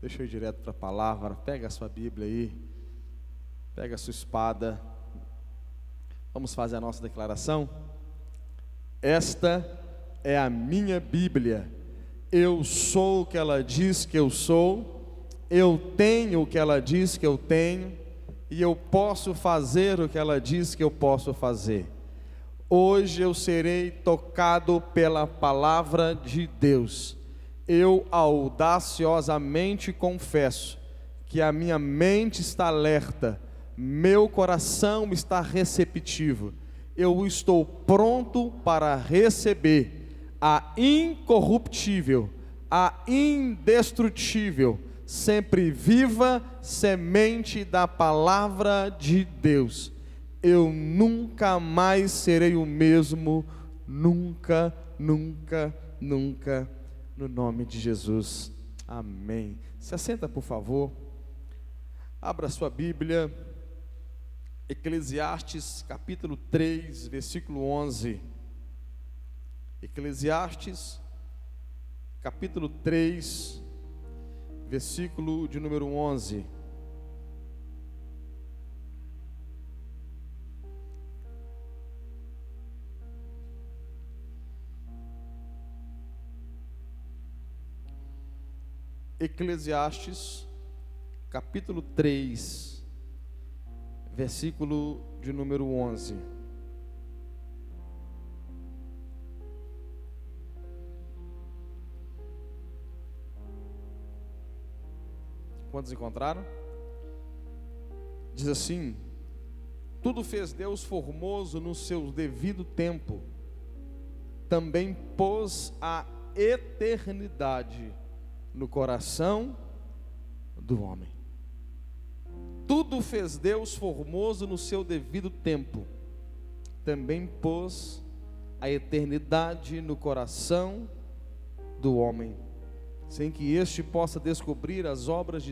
Deixa eu ir direto para a palavra. Pega a sua Bíblia aí, pega a sua espada. Vamos fazer a nossa declaração. Esta é a minha Bíblia. Eu sou o que ela diz que eu sou. Eu tenho o que ela diz que eu tenho. E eu posso fazer o que ela diz que eu posso fazer. Hoje eu serei tocado pela palavra de Deus. Eu audaciosamente confesso que a minha mente está alerta, meu coração está receptivo. Eu estou pronto para receber a incorruptível, a indestrutível, sempre viva semente da palavra de Deus. Eu nunca mais serei o mesmo, nunca, nunca, nunca, no nome de Jesus, amém. Se assenta, por favor. Abra sua Bíblia, Eclesiastes capítulo 3, versículo 11. Eclesiastes capítulo 3, versículo de número 11. Eclesiastes, capítulo 3, versículo de número 11. Quantos encontraram? Diz assim: tudo fez Deus formoso no seu devido tempo, também pôs a eternidade no coração do homem. Tudo fez Deus formoso no seu devido tempo, também pôs a eternidade no coração do homem, sem que este possa descobrir as obras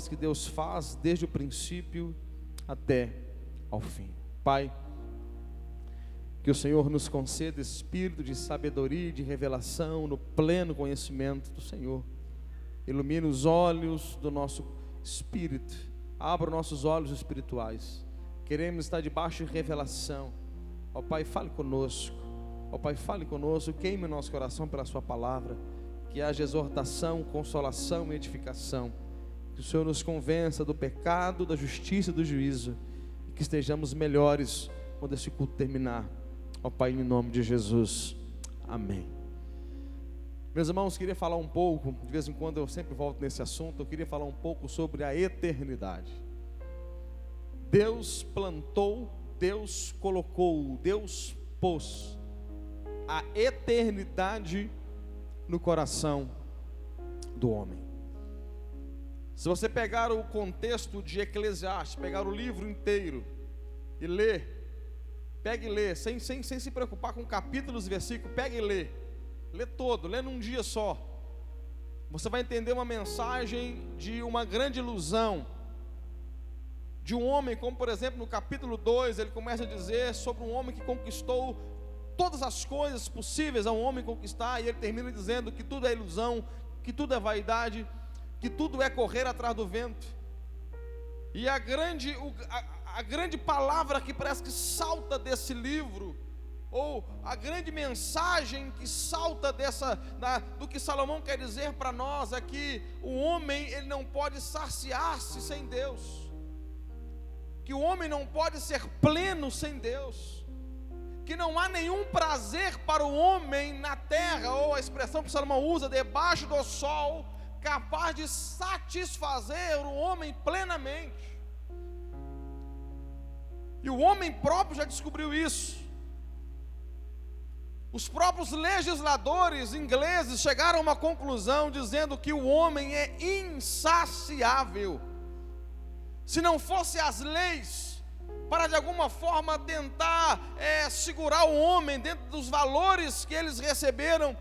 que Deus faz desde o princípio até ao fim. Pai, que o Senhor nos conceda espírito de sabedoria e de revelação no pleno conhecimento do Senhor. Ilumine os olhos do nosso espírito, abra nossos olhos espirituais. Queremos estar debaixo de revelação. Ó Pai, fale conosco. Ó Pai, fale conosco, queime o nosso coração pela sua palavra. Que haja exortação, consolação e edificação. Que o Senhor nos convença do pecado, da justiça e do juízo. E que estejamos melhores quando esse culto terminar. Ó Pai, em nome de Jesus, amém. Meus irmãos, queria falar um pouco, de vez em quando eu sempre volto nesse assunto, eu queria falar um pouco sobre a eternidade. Deus plantou, Deus colocou, Deus pôs a eternidade no coração do homem. Se você pegar o contexto de Eclesiastes, pegar o livro inteiro e ler, pegue e lê, sem se preocupar com capítulos e versículos, pegue e lê. Lê todo, lê num dia só. Você vai entender uma mensagem de uma grande ilusão. De um homem, como por exemplo no capítulo 2, ele começa a dizer sobre um homem que conquistou todas as coisas possíveis a um homem conquistar. E ele termina dizendo que tudo é ilusão, que tudo é vaidade, que tudo é correr atrás do vento. E a grande palavra que parece que salta desse livro, ou a grande mensagem que salta do que Salomão quer dizer para nós, é que o homem ele não pode saciar-se sem Deus, que o homem não pode ser pleno sem Deus, que não há nenhum prazer para o homem na terra, ou a expressão que Salomão usa, debaixo do sol, capaz de satisfazer o homem plenamente. E o homem próprio já descobriu isso. Os próprios legisladores ingleses chegaram a uma conclusão dizendo que o homem é insaciável. Se não fosse as leis para de alguma forma tentar segurar o homem dentro dos valores que eles receberam,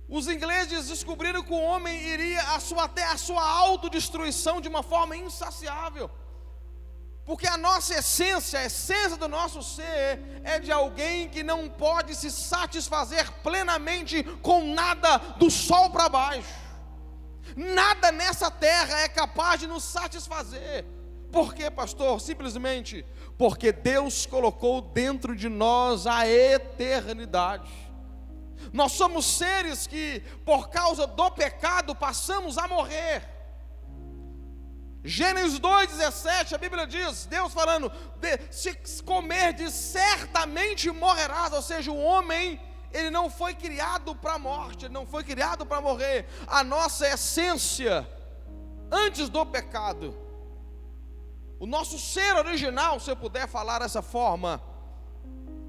os ingleses descobriram que o homem iria até a sua autodestruição de uma forma insaciável. Porque a nossa essência, a essência do nosso ser é de alguém que não pode se satisfazer plenamente com nada do sol para baixo. Nada nessa terra é capaz de nos satisfazer. Por quê, pastor? Simplesmente porque Deus colocou dentro de nós a eternidade. Nós somos seres que, por causa do pecado, passamos a morrer. Gênesis 2,17, a Bíblia diz, Deus falando, se comerdes, certamente morrerás. Ou seja, o homem, ele não foi criado para a morte, ele não foi criado para morrer. A nossa essência, antes do pecado, o nosso ser original, se eu puder falar dessa forma,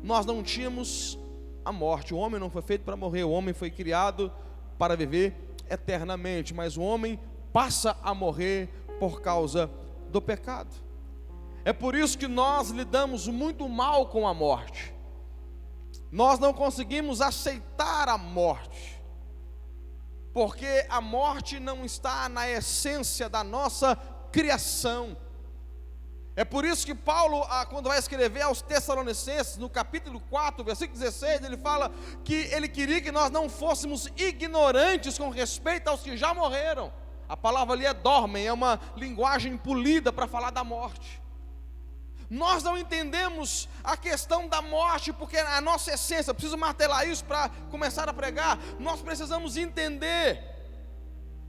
nós não tínhamos a morte. O homem não foi feito para morrer, o homem foi criado para viver eternamente. Mas o homem passa a morrer por causa do pecado. É por isso que nós lidamos muito mal com a morte. Nós não conseguimos aceitar a morte, porque a morte não está na essência da nossa criação. É por isso que Paulo, quando vai escrever aos Tessalonicenses, no capítulo 4, versículo 16, ele fala que ele queria que nós não fôssemos ignorantes com respeito aos que já morreram. A palavra ali é dormem, é uma linguagem polida para falar da morte. Nós não entendemos a questão da morte, porque a nossa essência, eu preciso martelar isso para começar a pregar, nós precisamos entender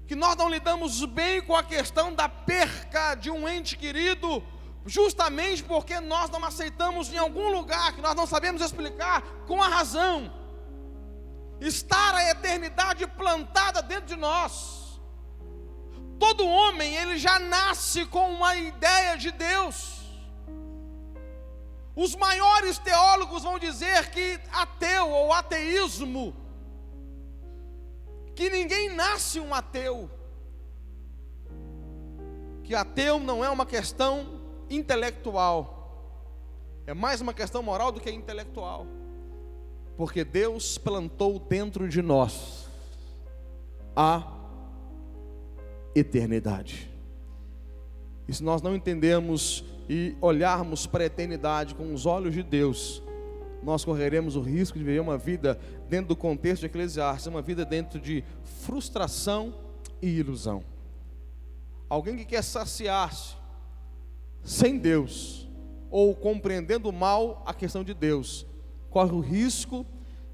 que nós não lidamos bem com a questão da perca de um ente querido, justamente porque nós não aceitamos em algum lugar, que nós não sabemos explicar, com a razão, estar a eternidade plantada dentro de nós. Todo homem, ele já nasce com uma ideia de Deus. Os maiores teólogos vão dizer que ateu ou ateísmo, que ninguém nasce um ateu, que ateu não é uma questão intelectual, é mais uma questão moral do que intelectual, porque Deus plantou dentro de nós a eternidade. E se nós não entendemos e olharmos para a eternidade com os olhos de Deus, nós correremos o risco de viver uma vida dentro do contexto de Eclesiastes, uma vida dentro de frustração e ilusão. Alguém que quer saciar-se sem Deus, ou compreendendo mal a questão de Deus, corre o risco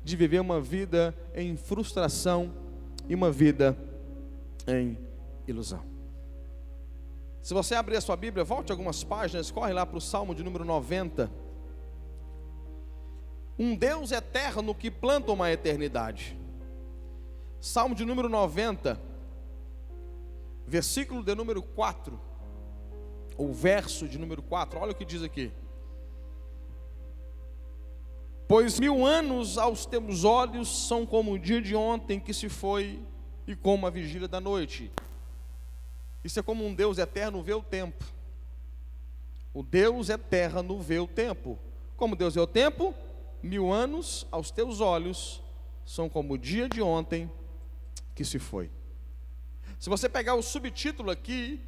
de viver uma vida em frustração e uma vida em ilusão. Se você abrir a sua Bíblia, volte algumas páginas, corre lá para o Salmo de número 90. Um Deus eterno que planta uma eternidade. Salmo de número 90, versículo de número 4, ou verso de número 4, olha o que diz aqui. Pois 1000 anos aos teus olhos são como o dia de ontem que se foi, e como a vigília da noite. Isso é como um Deus eterno vê o tempo. O Deus eterno vê o tempo. Como Deus vê o tempo? 1000 anos aos teus olhos são como o dia de ontem que se foi. Se você pegar o subtítulo aqui,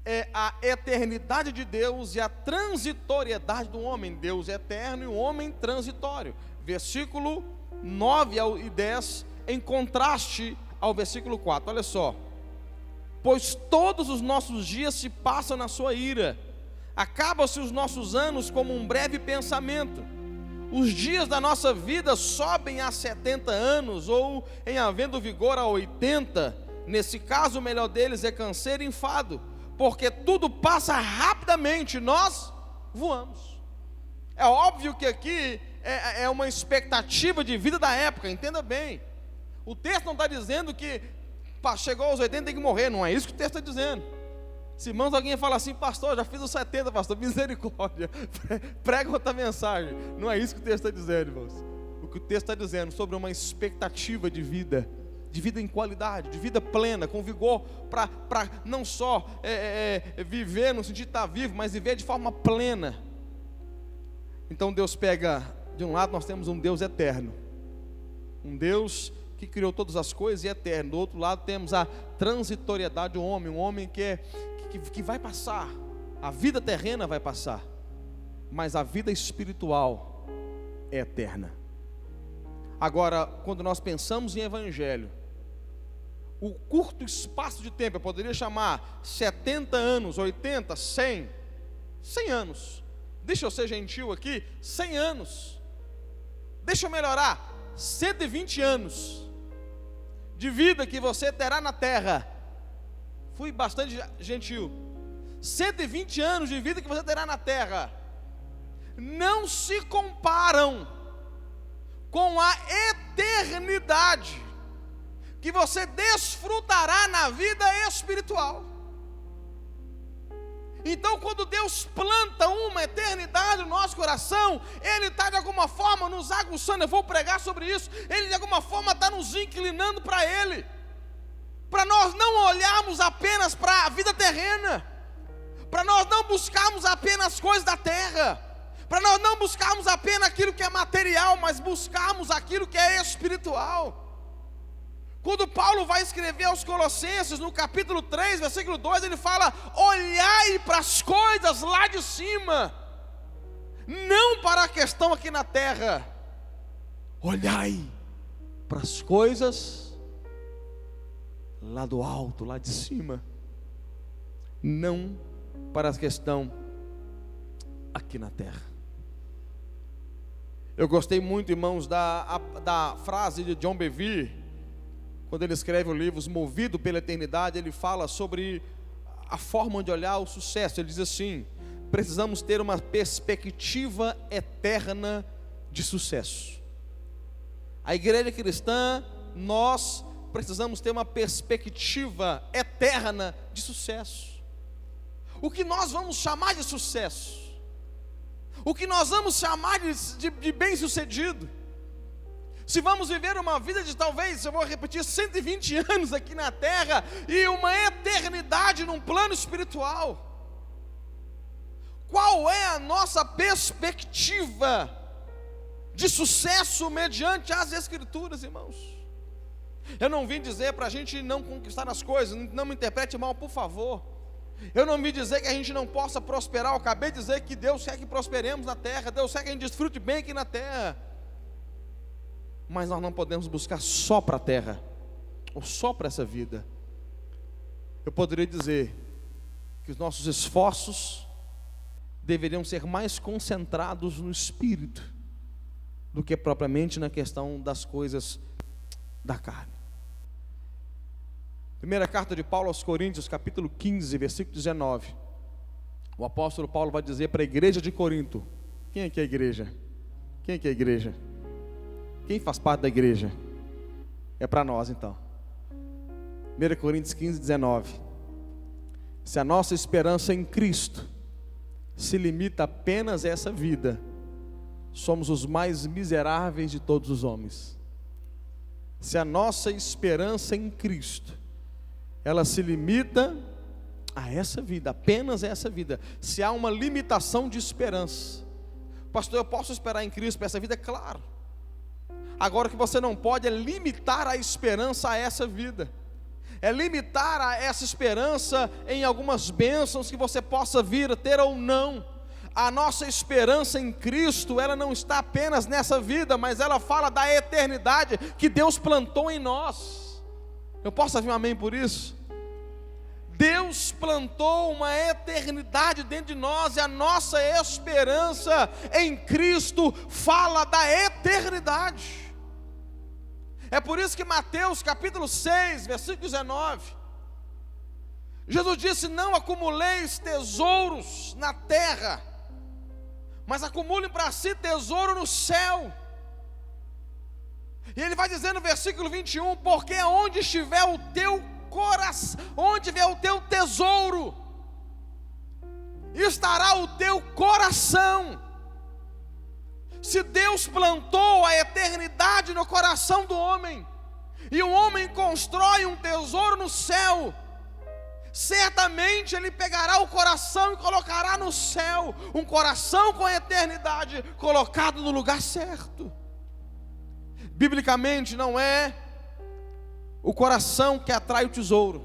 é a eternidade de Deus e a transitoriedade do homem. Deus é eterno e o homem transitório. Versículo 9 e 10, em contraste ao versículo 4, olha só. Pois todos os nossos dias se passam na sua ira, acabam-se os nossos anos como um breve pensamento. Os dias da nossa vida sobem a 70 anos, ou em havendo vigor a 80, nesse caso o melhor deles é canseiro e enfado, porque tudo passa rapidamente, nós voamos. É óbvio que aqui é uma expectativa de vida da época, entenda bem. O texto não está dizendo que chegou aos 80 tem que morrer, não é isso que o texto está dizendo. Se irmãos, alguém fala assim, pastor, já fiz os 70, pastor, misericórdia, prega outra mensagem. Não é isso que o texto está dizendo, irmãos. O que o texto está dizendo sobre uma expectativa de vida em qualidade, de vida plena, com vigor, para não só viver no sentido de estar vivo, mas viver de forma plena. Então Deus pega, de um lado nós temos um Deus eterno, um Deus que criou todas as coisas e é eterno. Do outro lado temos a transitoriedade do homem, um homem que vai passar. A vida terrena vai passar, mas a vida espiritual é eterna. Agora, quando nós pensamos em evangelho, o curto espaço de tempo, eu poderia chamar 70 anos, 80, 100 anos. Deixa eu ser gentil aqui, 100 anos. Deixa eu melhorar, 120 anos de vida que você terá na terra. Fui bastante gentil. 120 anos de vida que você terá na terra não se comparam com a eternidade que você desfrutará na vida espiritual. Então, quando Deus planta uma eternidade no nosso coração, Ele está de alguma forma nos aguçando. Eu vou pregar sobre isso. Ele de alguma forma está nos inclinando para Ele, para nós não olharmos apenas para a vida terrena, para nós não buscarmos apenas coisas da terra, para nós não buscarmos apenas aquilo que é material, mas buscarmos aquilo que é espiritual. Quando Paulo vai escrever aos Colossenses, no capítulo 3, versículo 2, ele fala: olhai para as coisas lá de cima, não para a questão aqui na terra. Olhai para as coisas lá do alto, lá de cima, não para a questão aqui na terra. Eu gostei muito, irmãos, da frase de John Bevere. Quando ele escreve o livro Movido pela Eternidade, ele fala sobre a forma de olhar o sucesso. Ele diz assim: precisamos ter uma perspectiva eterna de sucesso. A igreja cristã, nós precisamos ter uma perspectiva eterna de sucesso. O que nós vamos chamar de sucesso? O que nós vamos chamar de bem-sucedido? Se vamos viver uma vida de talvez, eu vou repetir, 120 anos aqui na terra e uma eternidade num plano espiritual, qual é a nossa perspectiva de sucesso mediante as Escrituras, irmãos? Eu não vim dizer para a gente não conquistar as coisas, não me interprete mal, por favor. Eu não vim dizer que a gente não possa prosperar. Eu acabei de dizer que Deus quer que prosperemos na terra, Deus quer que a gente desfrute bem aqui na terra. Mas nós não podemos buscar só para a terra, ou só para essa vida. Eu poderia dizer que os nossos esforços deveriam ser mais concentrados no espírito, do que propriamente na questão das coisas da carne. Primeira carta de Paulo aos Coríntios, capítulo 15, versículo 19. O apóstolo Paulo vai dizer para a igreja de Corinto: quem é que é a igreja? Quem é que é a igreja? Quem faz parte da igreja? É para nós então. 1 Coríntios 15, 19. Se a nossa esperança em Cristo se limita apenas a essa vida, somos os mais miseráveis de todos os homens. Se a nossa esperança em Cristo, ela se limita a essa vida, apenas a essa vida, se há uma limitação de esperança, pastor, eu posso esperar em Cristo para essa vida? Claro. Agora, o que você não pode é limitar a esperança a essa vida, é limitar a essa esperança em algumas bênçãos que você possa vir a ter ou não. A nossa esperança em Cristo, ela não está apenas nessa vida, mas ela fala da eternidade que Deus plantou em nós. Eu posso ouvir um amém por isso? Deus plantou uma eternidade dentro de nós, e a nossa esperança em Cristo fala da eternidade. É por isso que Mateus capítulo 6, versículo 19, Jesus disse: não acumuleis tesouros na terra, mas acumulem para si tesouro no céu. E ele vai dizer no versículo 21, porque onde estiver o teu coração, onde estiver o teu tesouro, estará o teu coração. Se Deus plantou a eternidade no coração do homem, e o homem constrói um tesouro no céu, certamente ele pegará o coração e colocará no céu, um coração com a eternidade colocado no lugar certo. Biblicamente não é o coração que atrai o tesouro,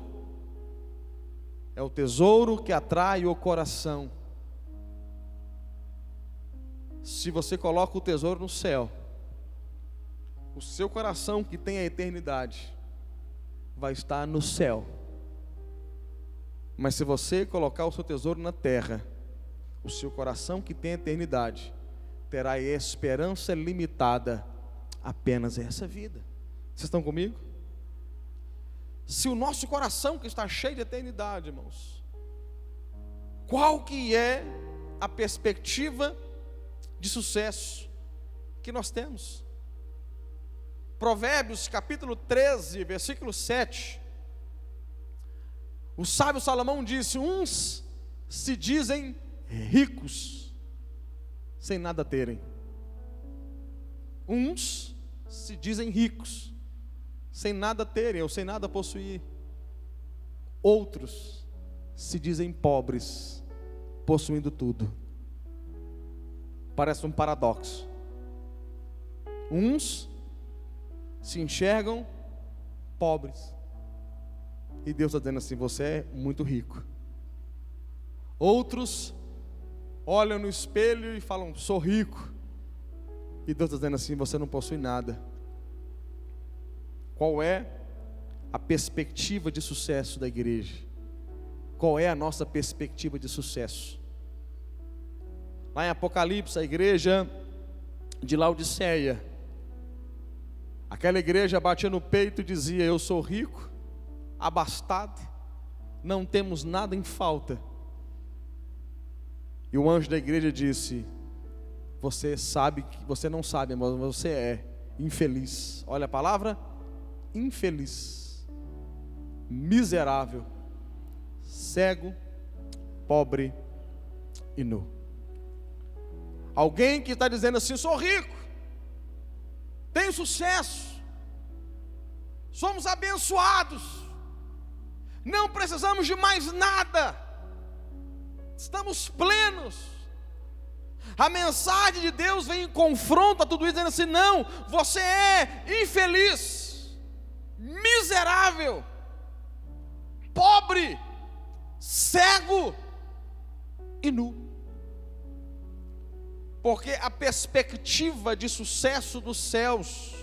é o tesouro que atrai o coração. Se você coloca o tesouro no céu, o seu coração que tem a eternidade vai estar no céu. Mas se você colocar o seu tesouro na terra, o seu coração que tem eternidade terá esperança limitada apenas essa vida. Vocês estão comigo? Se o nosso coração que está cheio de eternidade, irmãos, qual que é a perspectiva de sucesso que nós temos? Provérbios capítulo 13, versículo 7. O sábio Salomão disse: uns se dizem ricos sem nada terem. Uns se dizem ricos sem nada terem ou sem nada possuir. Outros se dizem pobres possuindo tudo. Parece um paradoxo. Uns se enxergam pobres e Deus está dizendo assim: você é muito rico. Outros olham no espelho e falam: sou rico, e Deus está dizendo assim: você não possui nada. Qual é a perspectiva de sucesso da igreja? Qual é a nossa perspectiva de sucesso? Lá em Apocalipse, a igreja de Laodiceia, aquela igreja batia no peito e dizia: eu sou rico, abastado, não temos nada em falta. E o anjo da igreja disse: você sabe que você não sabe, mas você é infeliz. Olha a palavra: infeliz, miserável, cego, pobre e nu. Alguém que está dizendo assim: sou rico, tenho sucesso, somos abençoados, não precisamos de mais nada, estamos plenos. A mensagem de Deus vem em confronto a tudo isso, dizendo assim: não, você é infeliz, miserável, pobre, cego e nu. Porque a perspectiva de sucesso dos céus,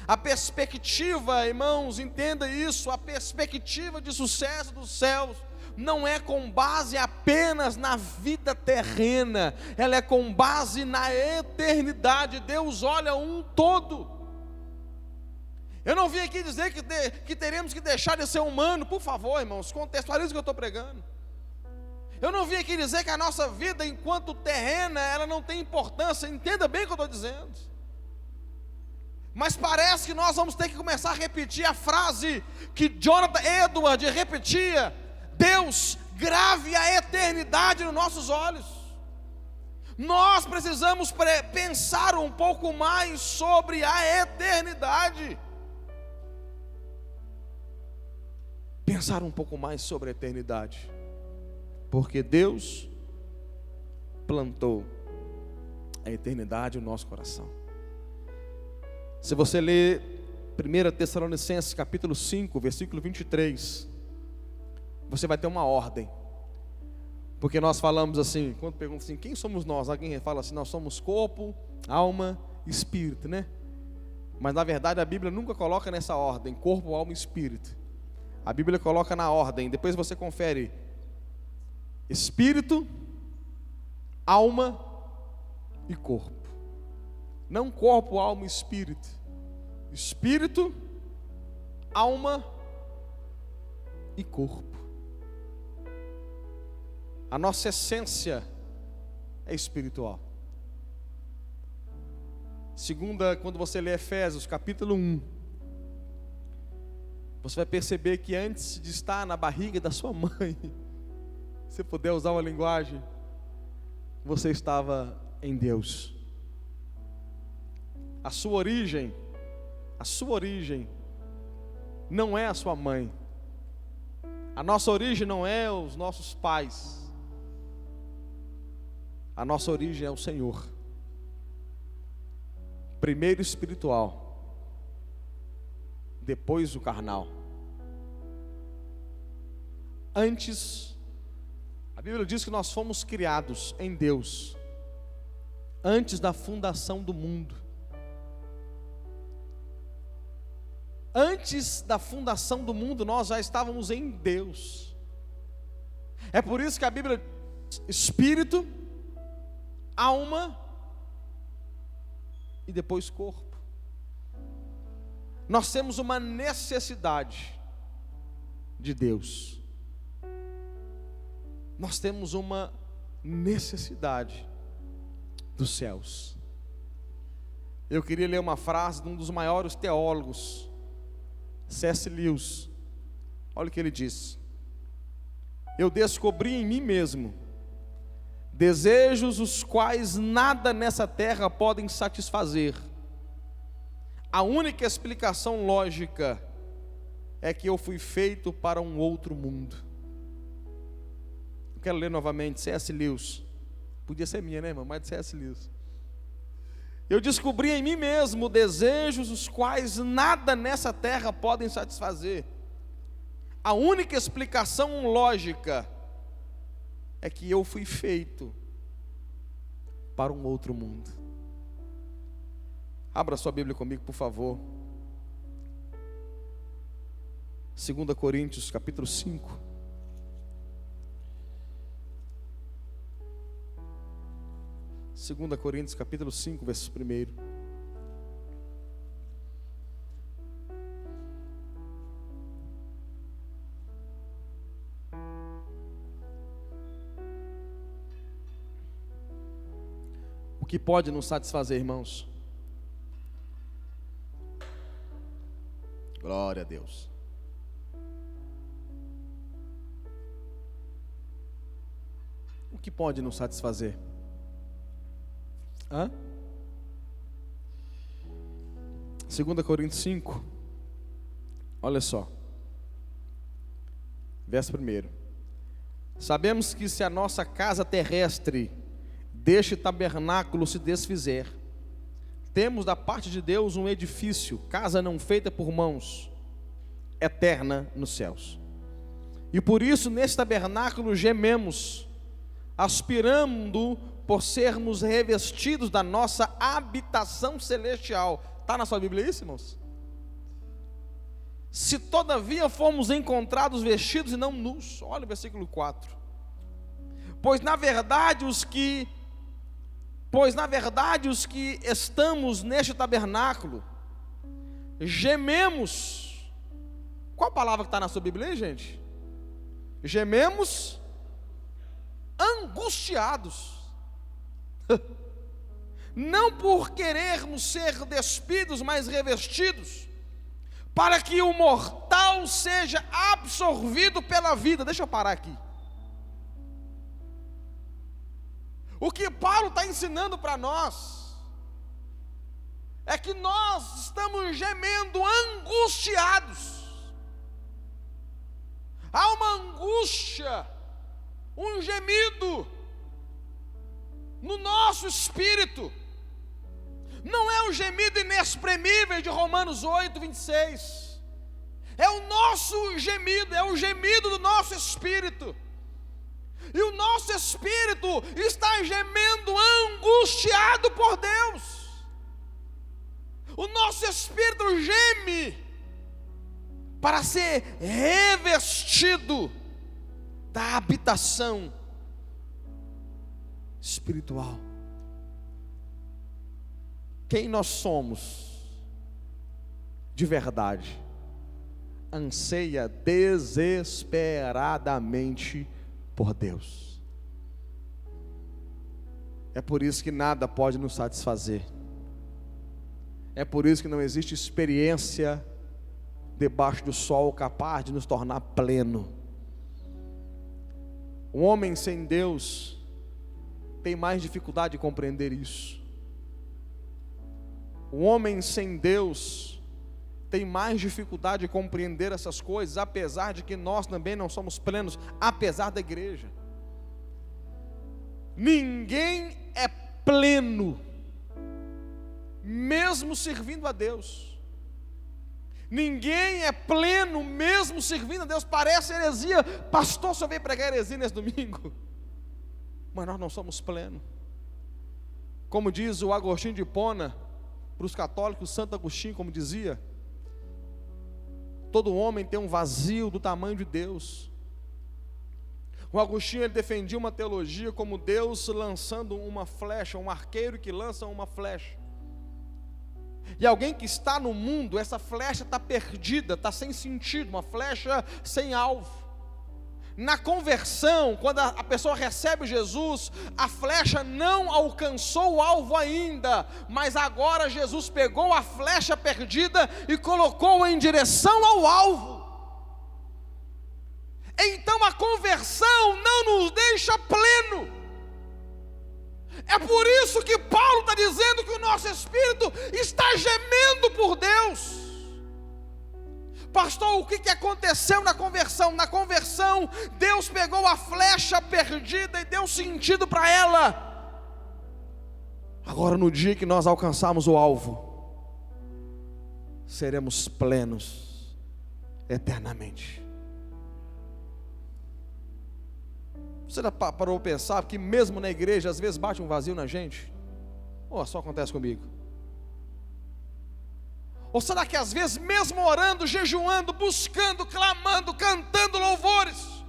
a perspectiva, irmãos, entenda isso, a perspectiva de sucesso dos céus não é com base apenas na vida terrena, ela é com base na eternidade. Deus olha um todo. Eu não vim aqui dizer que teremos que deixar de ser humano, por favor, irmãos, contextualize o que eu estou pregando. Eu não vim aqui dizer que a nossa vida enquanto terrena, ela não tem importância, entenda bem o que eu estou dizendo. Mas parece que nós vamos ter que começar a repetir a frase que Jonathan Edwards repetia: Deus, grave a eternidade nos nossos olhos. Nós precisamos pensar um pouco mais sobre a eternidade. Pensar um pouco mais sobre a eternidade. Porque Deus plantou a eternidade no nosso coração. Se você ler 1 Tessalonicenses capítulo 5, versículo 23, você vai ter uma ordem. Porque nós falamos assim, quando perguntam assim: quem somos nós? Alguém fala assim: nós somos corpo, alma e espírito, né? Mas na verdade a Bíblia nunca coloca nessa ordem: corpo, alma e espírito. A Bíblia coloca na ordem, depois você confere: espírito, alma e corpo. Não corpo, alma e espírito. Espírito, alma e corpo. A nossa essência é espiritual. Segunda, quando você lê Efésios capítulo 1, você vai perceber que antes de estar na barriga da sua mãe, se puder usar uma linguagem, você estava em Deus. A sua origem não é a sua mãe. A nossa origem não é os nossos pais. A nossa origem é o Senhor. Primeiro espiritual, depois o carnal. Antes, a Bíblia diz que nós fomos criados em Deus antes da fundação do mundo. Antes da fundação do mundo, nós já estávamos em Deus. É por isso que a Bíblia diz: espírito, alma e depois corpo. Nós temos uma necessidade de Deus. Nós temos uma necessidade dos céus. Eu queria ler uma frase de um dos maiores teólogos, C.S. Lewis. Olha o que ele diz: eu descobri em mim mesmo desejos os quais nada nessa terra podem satisfazer. A única explicação lógica é que eu fui feito para um outro mundo. Eu quero ler novamente, C.S. Lewis. Podia ser minha, né, irmão? Mas de C.S. Lewis. Eu descobri em mim mesmo desejos os quais nada nessa terra podem satisfazer. A única explicação lógica é que eu fui feito para um outro mundo. Abra sua Bíblia comigo, por favor. 2 Coríntios, capítulo 5. Segunda Coríntios, capítulo 5, verso 1. O que pode nos satisfazer, irmãos? Glória a Deus. O que pode nos satisfazer? 2 Coríntios 5. Olha só. Verso 1. Sabemos que se a nossa casa terrestre deste tabernáculo se desfizer, temos da parte de Deus um edifício, casa não feita por mãos, eterna nos céus. E por isso nesse tabernáculo gememos, aspirando por sermos revestidos da nossa habitação celestial. Está na sua Bíblia isso, irmãos? Se todavia formos encontrados vestidos e não nus. Olha o versículo 4. Pois na verdade os que estamos neste tabernáculo gememos. Qual a palavra que está na sua Bíblia aí, gente? Gememos angustiados. Não por querermos ser despidos, mas revestidos, para que o mortal seja absorvido pela vida. Deixa eu parar aqui. O que Paulo está ensinando para nós é que nós estamos gemendo angustiados. Há uma angústia, um gemido no nosso espírito. Não é o gemido inexprimível de Romanos 8, 26. É o nosso gemido, é o gemido do nosso espírito. E o nosso espírito está gemendo angustiado por Deus. O nosso espírito geme para ser revestido da habitação espiritual. Quem nós somos de verdade anseia desesperadamente por Deus. É por isso que nada pode nos satisfazer. É por isso que não existe experiência debaixo do sol capaz de nos tornar pleno. Um homem sem Deus tem mais dificuldade de compreender isso. O homem sem Deus tem mais dificuldade de compreender essas coisas, apesar de que nós também não somos plenos, apesar da igreja. Ninguém é pleno, mesmo servindo a Deus. Ninguém é pleno, mesmo servindo a Deus. Parece heresia. Pastor, só veio pregar heresia nesse domingo. Mas nós não somos plenos. Como diz o Agostinho de Hipona, para os católicos, Santo Agostinho, como dizia, todo homem tem um vazio do tamanho de Deus. O Agostinho, ele defendia uma teologia como Deus lançando uma flecha, um arqueiro que lança uma flecha. E alguém que está no mundo, essa flecha está perdida, está sem sentido, uma flecha sem alvo. Na conversão, quando a pessoa recebe Jesus, a flecha não alcançou o alvo ainda, mas agora Jesus pegou a flecha perdida e colocou-a em direção ao alvo. Então a conversão não nos deixa pleno. É por isso que Paulo está dizendo que o nosso espírito está gemendo por Deus. Pastor, o que aconteceu na conversão? Na conversão, Deus pegou a flecha perdida e deu sentido para ela. Agora, no dia que nós alcançarmos o alvo, seremos plenos eternamente. Você já parou para pensar que mesmo na igreja, às vezes bate um vazio na gente? Ou só acontece comigo? Ou será que às vezes mesmo orando, jejuando, buscando, clamando, cantando louvores,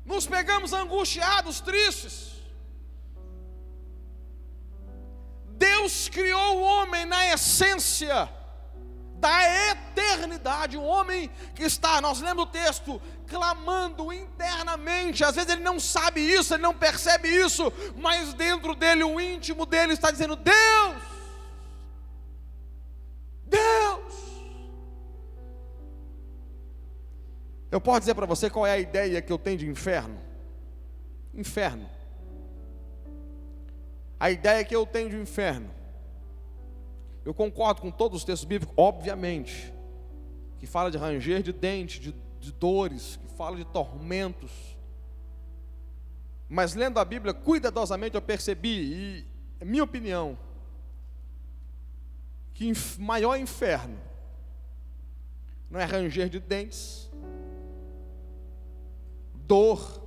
nos pegamos angustiados, tristes? Deus criou o homem na essência da eternidade, um homem que está, nós lemos o texto, clamando internamente. Às vezes ele não sabe isso, ele não percebe isso, mas dentro dele, o íntimo dele está dizendo: Deus, Deus. Eu posso dizer para você qual é a ideia que eu tenho de inferno? Inferno. A ideia que eu tenho de inferno, eu concordo com todos os textos bíblicos, obviamente, que fala de ranger de dente, de dores, que fala de tormentos. Mas lendo a Bíblia cuidadosamente eu percebi, e é minha opinião, que maior inferno não é ranger de dentes, dor,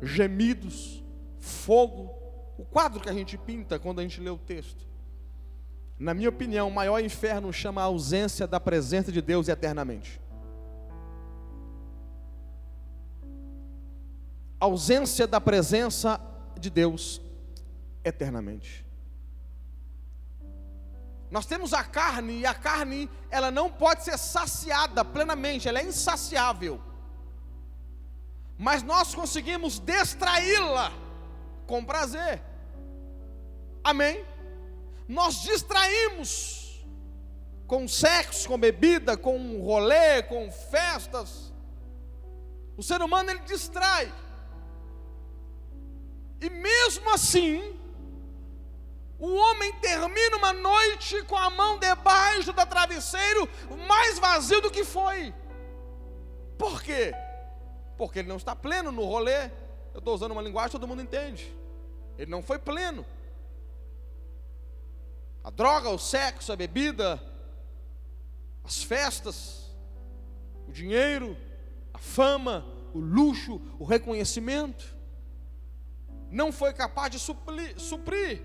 gemidos, fogo, o quadro que a gente pinta quando a gente lê o texto. Na minha opinião, o maior inferno chama a ausência da presença de Deus eternamente. Ausência da presença de Deus eternamente. Nós temos a carne, e a carne, ela não pode ser saciada plenamente, ela é insaciável. Mas nós conseguimos distraí-la com prazer. Amém? Nós distraímos com sexo, com bebida, com rolê, com festas. O ser humano, ele distrai. E mesmo assim, o homem termina uma noite com a mão debaixo do travesseiro, mais vazio do que foi. Por quê? Porque ele não está pleno no rolê. Eu estou usando uma linguagem que todo mundo entende. Ele não foi pleno. A droga, o sexo, a bebida, as festas, o dinheiro, a fama, o luxo, o reconhecimento, não foi capaz de suprir.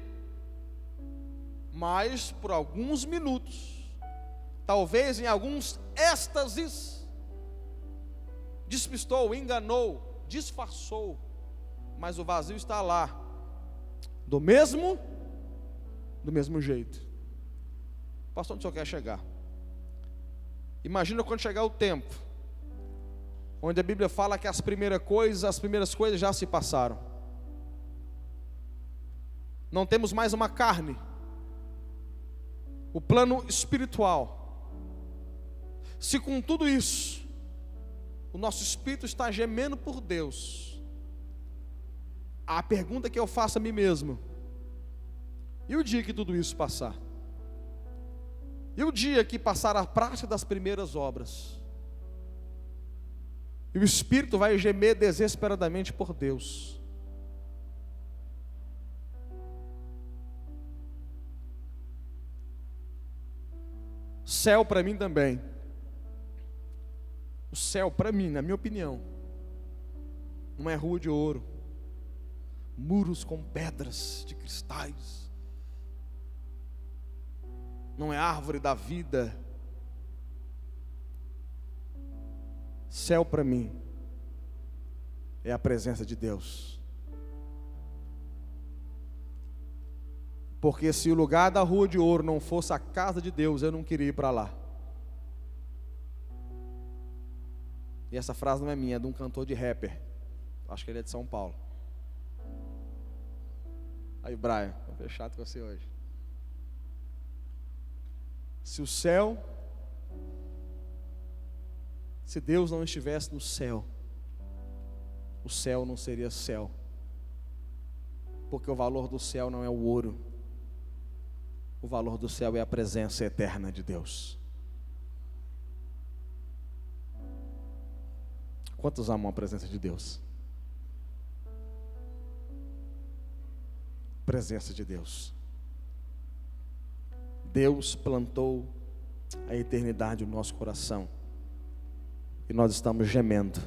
Mas por alguns minutos, talvez em alguns êxtases, despistou, enganou, disfarçou, mas o vazio está lá, do mesmo jeito. Pastor, onde o senhor quer chegar? Imagina quando chegar o tempo onde a Bíblia fala que as primeiras coisas já se passaram. Não temos mais uma carne. O plano espiritual. Se com tudo isso o nosso espírito está gemendo por Deus, a pergunta que eu faço a mim mesmo: e o dia que tudo isso passar? E o dia que passar a prática das primeiras obras? E o espírito vai gemer desesperadamente por Deus. Céu para mim também. O céu para mim, na minha opinião, não é rua de ouro, muros com pedras de cristais, não é árvore da vida, Céu para mim é a presença de Deus. Porque se o lugar da Rua de Ouro não fosse a casa de Deus, eu não queria ir para lá. E essa frase não é minha, é de um cantor de rapper. Acho que ele é de São Paulo. Aí, Brian, vou fechar com você hoje. Se Deus não estivesse no céu, o céu não seria céu. Porque o valor do céu não é o ouro. O valor do céu é a presença eterna de Deus. Quantos amam a presença de Deus? Presença de Deus. Deus plantou a eternidade no nosso coração. E nós estamos gemendo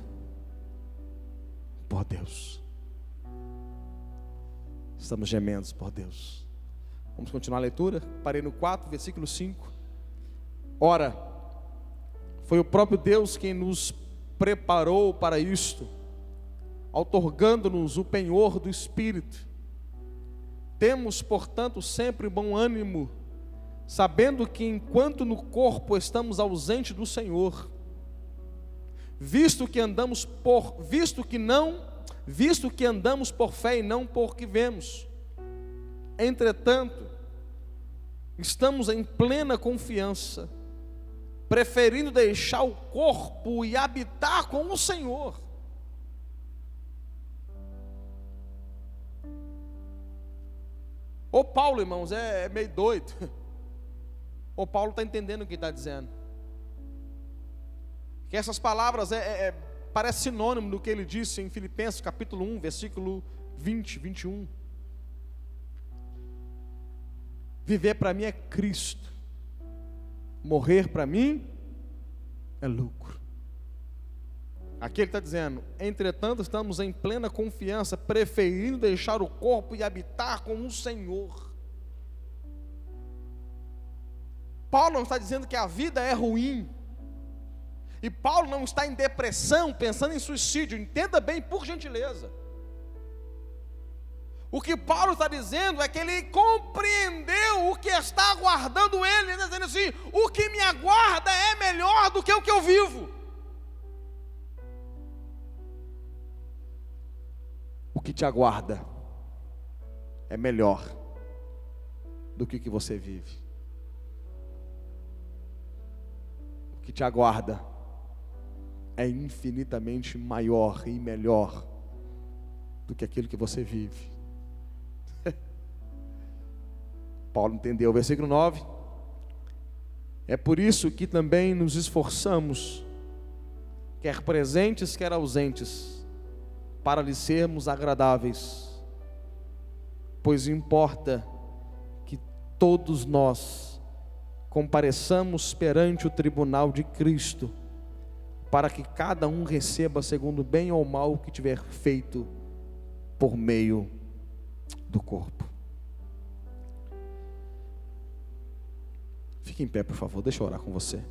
por Deus. Estamos gemendo por Deus. Vamos continuar a leitura? Parei no 4, versículo 5. Ora, foi o próprio Deus quem nos preparou para isto, outorgando-nos o penhor do Espírito. Temos, portanto, sempre bom ânimo, sabendo que enquanto no corpo estamos ausentes do Senhor, visto que andamos por fé e não por que vemos. Entretanto, estamos em plena confiança, preferindo deixar o corpo e habitar com o Senhor. O Paulo, irmãos, é meio doido. O Paulo está entendendo o que está dizendo. Que essas palavras parece sinônimo do que ele disse em Filipenses capítulo 1, versículo 20, 21. Viver para mim é Cristo, morrer para mim é lucro. Aqui ele está dizendo: entretanto estamos em plena confiança, preferindo deixar o corpo e habitar com o Senhor. Paulo não está dizendo que a vida é ruim, e Paulo não está em depressão, pensando em suicídio. Entenda bem, por gentileza. O que Paulo está dizendo é que ele compreendeu o que está aguardando ele. Ele está dizendo assim: o que me aguarda é melhor do que o que eu vivo. O que te aguarda é melhor do que o que você vive. O que te aguarda é infinitamente maior e melhor do que aquilo que você vive. Paulo entendeu. Versículo 9. É por isso que também nos esforçamos, quer presentes, quer ausentes, para lhe sermos agradáveis, pois importa que todos nós compareçamos perante o tribunal de Cristo, para que cada um receba segundo o bem ou mal o que tiver feito por meio do corpo. Fique em pé, por favor, deixa eu orar com você.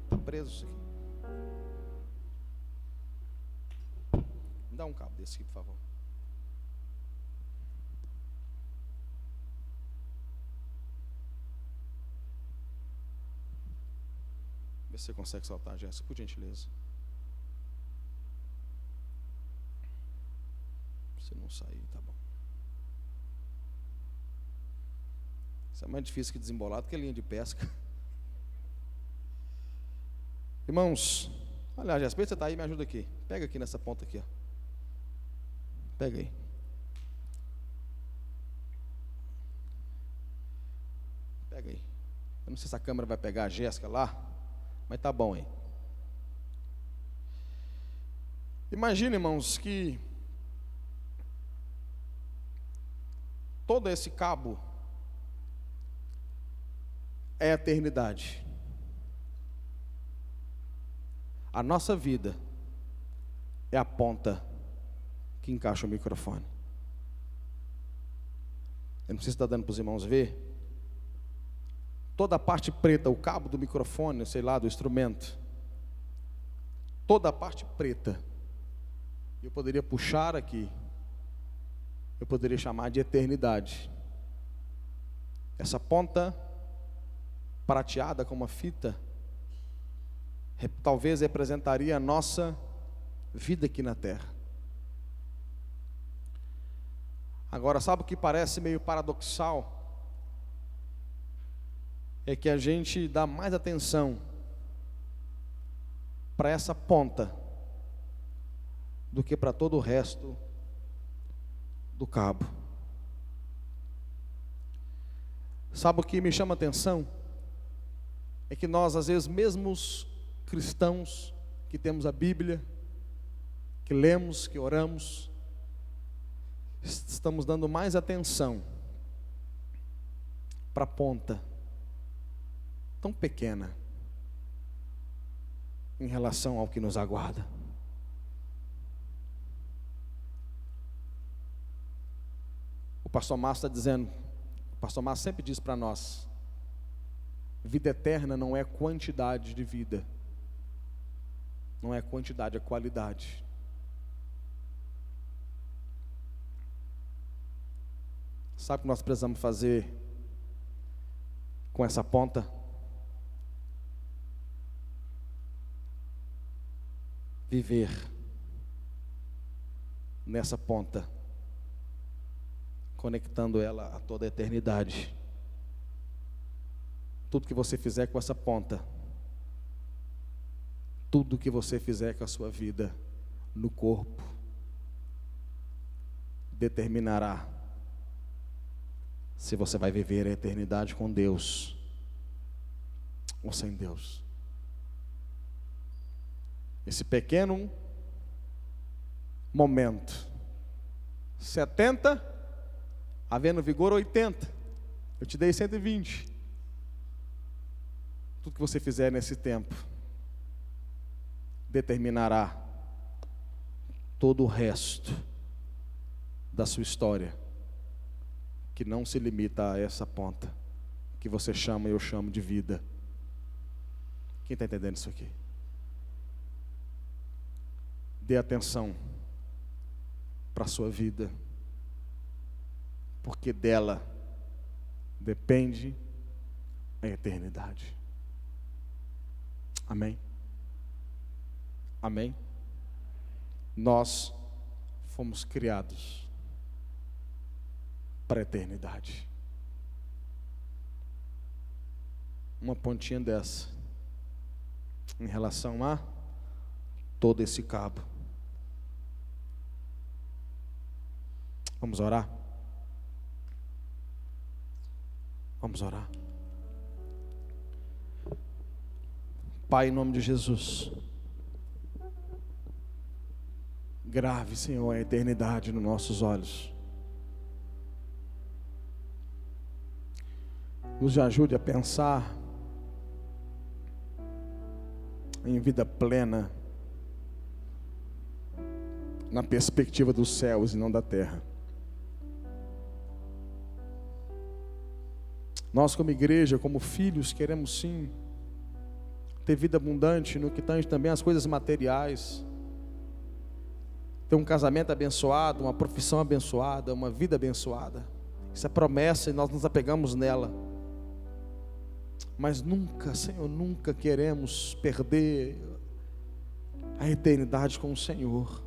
Está preso isso aqui. Me dá um cabo desse aqui, por favor. Vê se você consegue soltar, Jéssica, por gentileza. Se não sair, tá bom. Isso é mais difícil que desembolado, que linha de pesca. Irmãos, olha, Jéssica, você está aí, me ajuda aqui. Pega aqui nessa ponta aqui, ó. Pega aí. Pega aí. Eu não sei se a câmera vai pegar a Jéssica lá, mas tá bom aí. Imagina, irmãos, que todo esse cabo é a eternidade. A nossa vida é a ponta que encaixa o microfone. Eu não sei se está dando para os irmãos ver. Toda a parte preta, o cabo do microfone, sei lá, do instrumento. Toda a parte preta. Eu poderia puxar aqui. Eu poderia chamar de eternidade. Essa ponta prateada com uma fita, talvez representaria a nossa vida aqui na terra. Agora, sabe o que parece meio paradoxal? É que a gente dá mais atenção para essa ponta do que para todo o resto do cabo. Sabe o que me chama a atenção? É que nós, às vezes, mesmo os cristãos que temos a Bíblia, que lemos, que oramos, estamos dando mais atenção para a ponta tão pequena em relação ao que nos aguarda. O pastor Márcio está dizendo, o pastor Márcio sempre diz para nós, vida eterna não é quantidade de vida, não é quantidade, é qualidade. Sabe o que nós precisamos fazer com essa ponta? Viver nessa ponta, conectando ela a toda a eternidade. Tudo que você fizer com essa ponta, tudo que você fizer com a sua vida no corpo, determinará se você vai viver a eternidade com Deus ou sem Deus. Esse pequeno momento, 70, havendo vigor 80, eu te dei 120. Tudo que você fizer nesse tempo determinará todo o resto da sua história, que não se limita a essa ponta que você chama e eu chamo de vida. Quem está entendendo isso aqui? Dê atenção para a sua vida, porque dela depende a eternidade. Amém? Amém? Nós fomos criados para a eternidade. Uma pontinha dessa em relação a todo esse cabo. Vamos orar? Vamos orar. Pai, em nome de Jesus, grave, Senhor, a eternidade nos nossos olhos. Nos ajude a pensar em vida plena, na perspectiva dos céus e não da terra. Nós, como igreja, como filhos, queremos sim ter vida abundante no que tange também as coisas materiais, ter um casamento abençoado, uma profissão abençoada, uma vida abençoada. Isso é promessa e nós nos apegamos nela. Mas nunca, Senhor, nunca queremos perder a eternidade com o Senhor.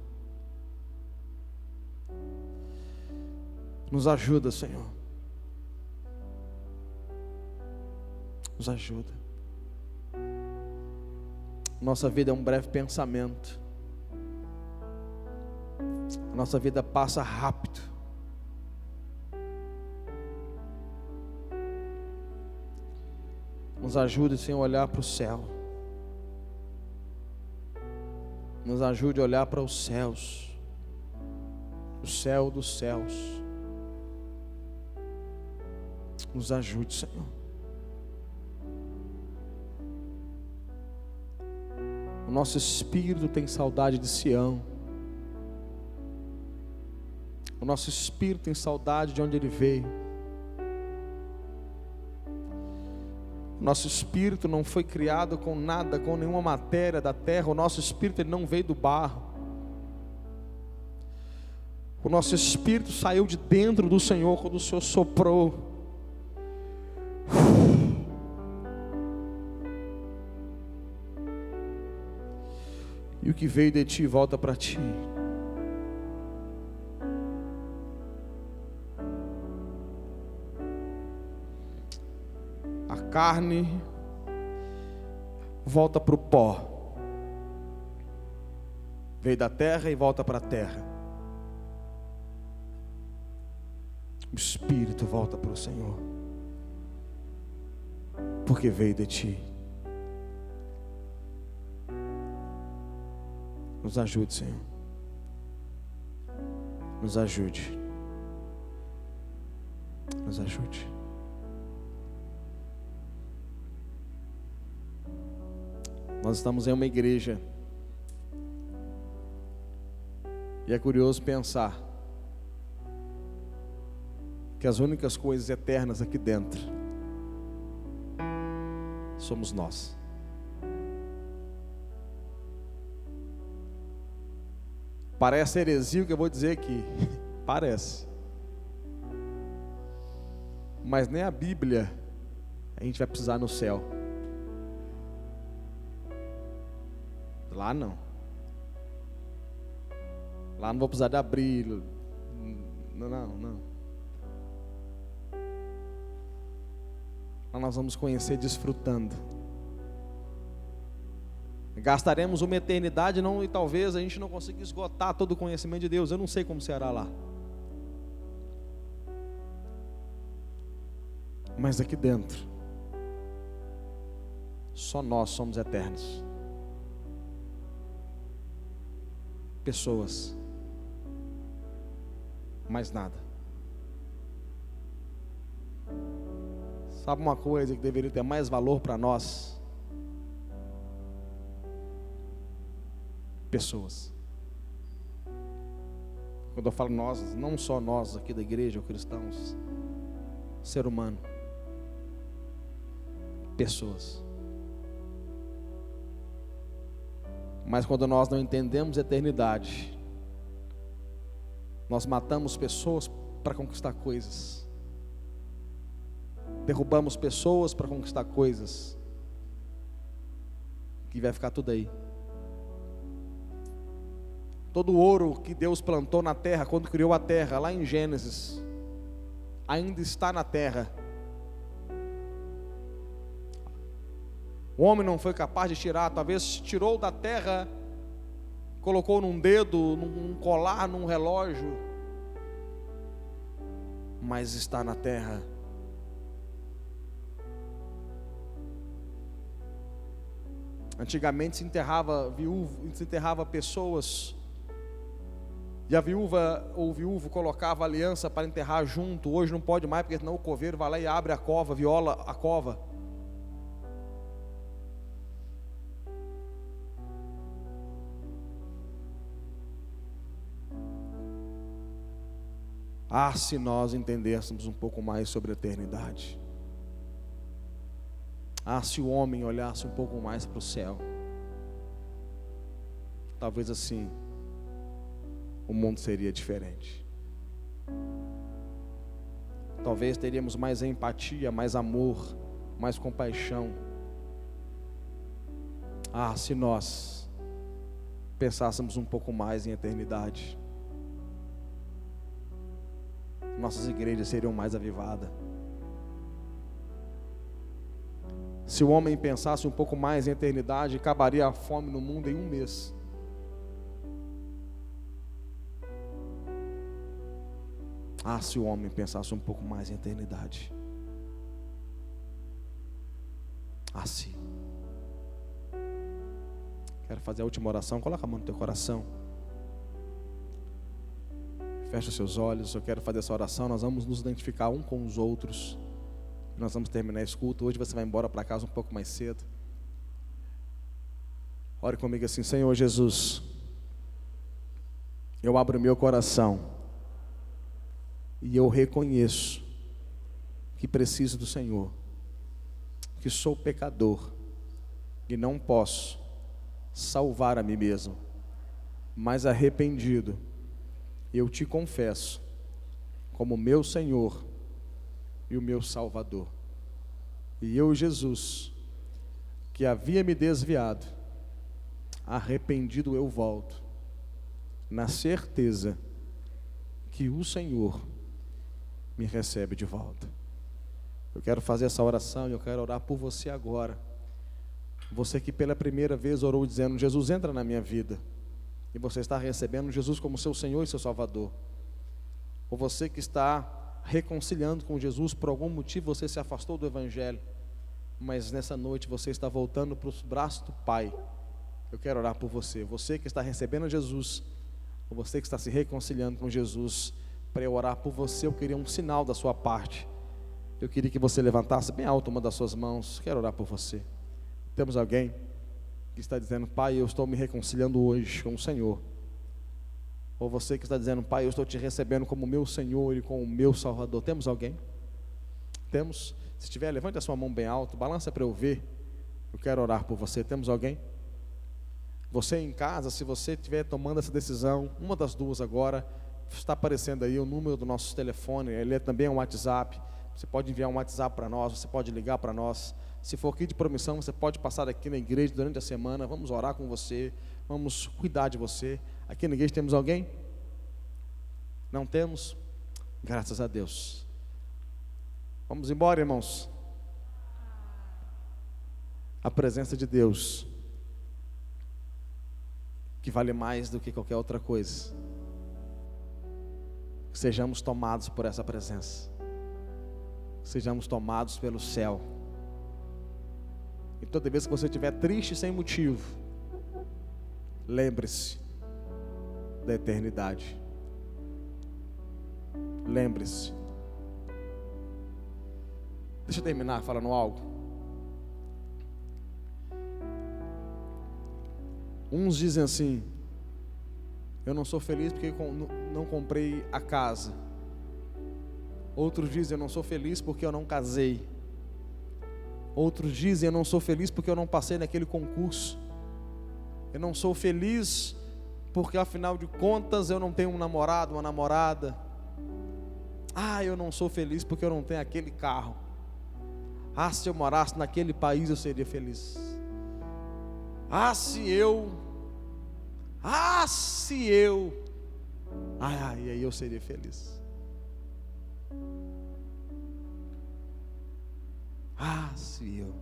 Nos ajuda, Senhor. Nos ajuda. Nossa vida é um breve pensamento. Nossa vida passa rápido. Nos ajude, Senhor, a olhar para o céu. Nos ajude a olhar para os céus. O céu dos céus. Nos ajude, Senhor. O nosso espírito tem saudade de Sião. O nosso espírito tem saudade de onde ele veio. Nosso espírito não foi criado com nada, com nenhuma matéria da terra. O nosso espírito ele não veio do barro. O nosso espírito saiu de dentro do Senhor quando o Senhor soprou. E o que veio de ti volta para ti. A carne volta para o pó. Veio da terra e volta para a terra. O espírito volta para o Senhor, porque veio de ti. Nos ajude, Senhor. Nos ajude. Nos ajude. Nós estamos em uma igreja. E é curioso pensar que as únicas coisas eternas aqui dentro somos nós. Parece heresia o que eu vou dizer aqui. Parece. Mas nem a Bíblia a gente vai precisar no céu. Lá não. Lá não vou precisar de abrir. Não. Lá nós vamos conhecer desfrutando. Gastaremos uma eternidade e talvez a gente não consiga esgotar todo o conhecimento de Deus. Eu não sei como será lá. Mas aqui dentro, só nós somos eternos. Pessoas, mais nada. Sabe uma coisa que deveria ter mais valor para nós? Pessoas. Quando eu falo nós, não só nós aqui da igreja ou cristãos, ser humano. Pessoas. Mas quando nós não entendemos a eternidade, nós matamos pessoas para conquistar coisas. Derrubamos pessoas para conquistar coisas. Que vai ficar tudo aí. Todo o ouro que Deus plantou na terra, quando criou a terra, lá em Gênesis, ainda está na terra. O homem não foi capaz de tirar, talvez tirou da terra, colocou num dedo, num colar, num relógio, mas está na terra. Antigamente se enterrava pessoas, e a viúva ou o viúvo colocava a aliança para enterrar junto. Hoje não pode mais, porque senão o coveiro vai lá e abre a cova, viola a cova. Ah, se nós entendêssemos um pouco mais sobre a eternidade. Ah, se o homem olhasse um pouco mais para o céu. Talvez assim o mundo seria diferente. Talvez teríamos mais empatia, mais amor, mais compaixão. Ah, se nós pensássemos um pouco mais em eternidade, nossas igrejas seriam mais avivadas. Se o homem pensasse um pouco mais em eternidade, acabaria a fome no mundo em um mês. Ah, se o homem pensasse um pouco mais em eternidade. Ah, sim. Quero fazer a última oração. Coloca a mão no teu coração. Fecha os seus olhos. Eu quero fazer essa oração. Nós vamos nos identificar um com os outros. Nós vamos terminar esse culto. Hoje você vai embora para casa um pouco mais cedo. Ore comigo assim: Senhor Jesus, eu abro meu coração e eu reconheço que preciso do Senhor, que sou pecador e não posso salvar a mim mesmo, mas arrependido, eu te confesso como meu Senhor e o meu Salvador. E eu, Jesus, que havia me desviado, arrependido eu volto, na certeza que o Senhor me recebe de volta. Eu quero fazer essa oração e eu quero orar por você agora. Você que pela primeira vez orou dizendo: Jesus, entra na minha vida, e você está recebendo Jesus como seu Senhor e seu Salvador. Ou você que está reconciliando com Jesus, por algum motivo você se afastou do Evangelho, mas nessa noite você está voltando para os braços do Pai. Eu quero orar por você. Você que está recebendo Jesus, ou você que está se reconciliando com Jesus, para eu orar por você, eu queria um sinal da sua parte. Eu queria que você levantasse bem alto uma das suas mãos. Quero orar por você. Temos alguém que está dizendo: Pai, eu estou me reconciliando hoje com o Senhor. Ou você que está dizendo: Pai, eu estou te recebendo como meu Senhor e como o meu Salvador. Temos alguém? Temos? Se tiver, levante a sua mão bem alto, balança para eu ver. Eu quero orar por você. Temos alguém? Você em casa, se você estiver tomando essa decisão, uma das duas agora, está aparecendo aí o número do nosso telefone, ele também é um WhatsApp. Você pode enviar um WhatsApp para nós, você pode ligar para nós. Se for aqui de promissão, você pode passar aqui na igreja durante a semana. Vamos orar com você, vamos cuidar de você. Aqui na igreja temos alguém? Não temos? Graças a Deus. Vamos embora, irmãos. A presença de Deus, que vale mais do que qualquer outra coisa. Que sejamos tomados por essa presença. Sejamos tomados pelo céu. E toda vez que você estiver triste sem motivo, lembre-se da eternidade. Lembre-se. Deixa eu terminar falando algo. Uns dizem assim: eu não sou feliz porque não comprei a casa. Outros dizem: eu não sou feliz porque eu não casei. Outros dizem: eu não sou feliz porque eu não passei naquele concurso. Eu não sou feliz porque afinal de contas eu não tenho um namorado, uma namorada. Eu não sou feliz porque eu não tenho aquele carro. Se eu morasse naquele país eu seria feliz. Se eu. E aí eu seria feliz. Se eu.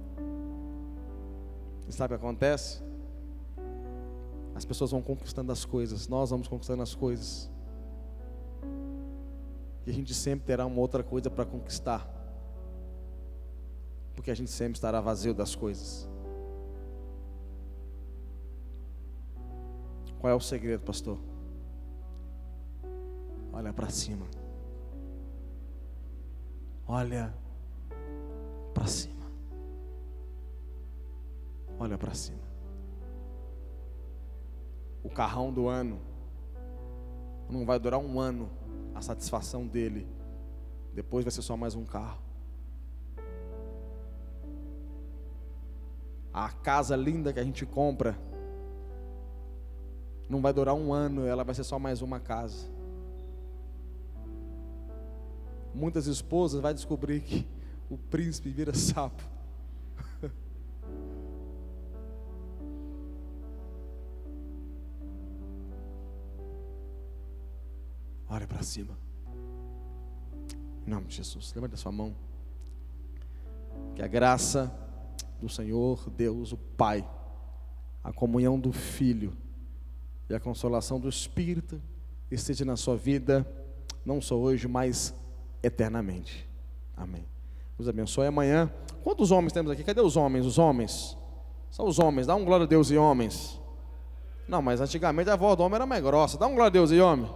E sabe o que acontece? As pessoas vão conquistando as coisas, nós vamos conquistando as coisas, e a gente sempre terá uma outra coisa para conquistar, porque a gente sempre estará vazio das coisas. Qual é o segredo, pastor? Olha para cima. Olha para cima. Olha para cima. O carrão do ano não vai durar um ano a satisfação dele. Depois vai ser só mais um carro. A casa linda que a gente compra não vai durar um ano, ela vai ser só mais uma casa. Muitas esposas vão descobrir que o príncipe vira sapo. Olha para cima. Em nome de Jesus, levanta a sua mão. Que a graça do Senhor Deus, o Pai, a comunhão do Filho e a consolação do Espírito esteja na sua vida, não só hoje, mas eternamente. Amém. Deus abençoe. Amanhã, quantos homens temos aqui? Cadê os homens? Os homens? Só os homens. Dá um glória a Deus e homens. Não, mas antigamente a voz do homem era mais grossa. Dá um glória a Deus e homem.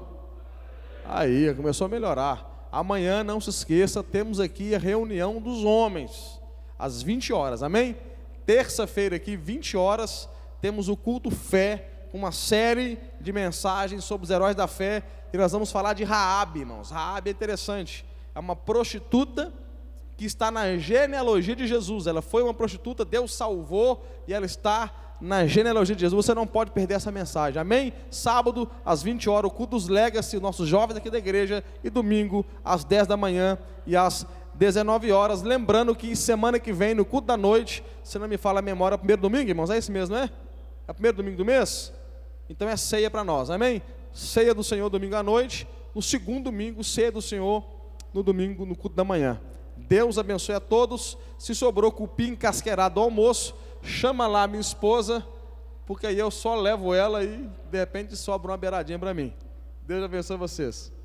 Aí, começou a melhorar. Amanhã, não se esqueça, temos aqui a reunião dos homens, às 20 horas, amém? Terça-feira aqui, 20 horas, temos o culto fé, com uma série de mensagens sobre os heróis da fé, e nós vamos falar de Raabe, irmãos. Raabe é interessante, é uma prostituta que está na genealogia de Jesus. Ela foi uma prostituta, Deus salvou e ela está na genealogia de Jesus. Você não pode perder essa mensagem, amém? Sábado, às 20 horas, o culto dos Legacy, nossos jovens aqui da igreja, e domingo, às 10 da manhã e às 19 horas. Lembrando que semana que vem, no culto da noite, se não me fala a memória, é o primeiro domingo, irmãos? É esse mesmo, não é? É o primeiro domingo do mês? Então é ceia para nós, amém? Ceia do Senhor domingo à noite, no segundo domingo, ceia do Senhor no domingo, no culto da manhã. Deus abençoe a todos. Se sobrou cupim encasqueirado do almoço, chama lá a minha esposa, porque aí eu só levo ela e de repente sobra uma beiradinha para mim. Deus abençoe vocês.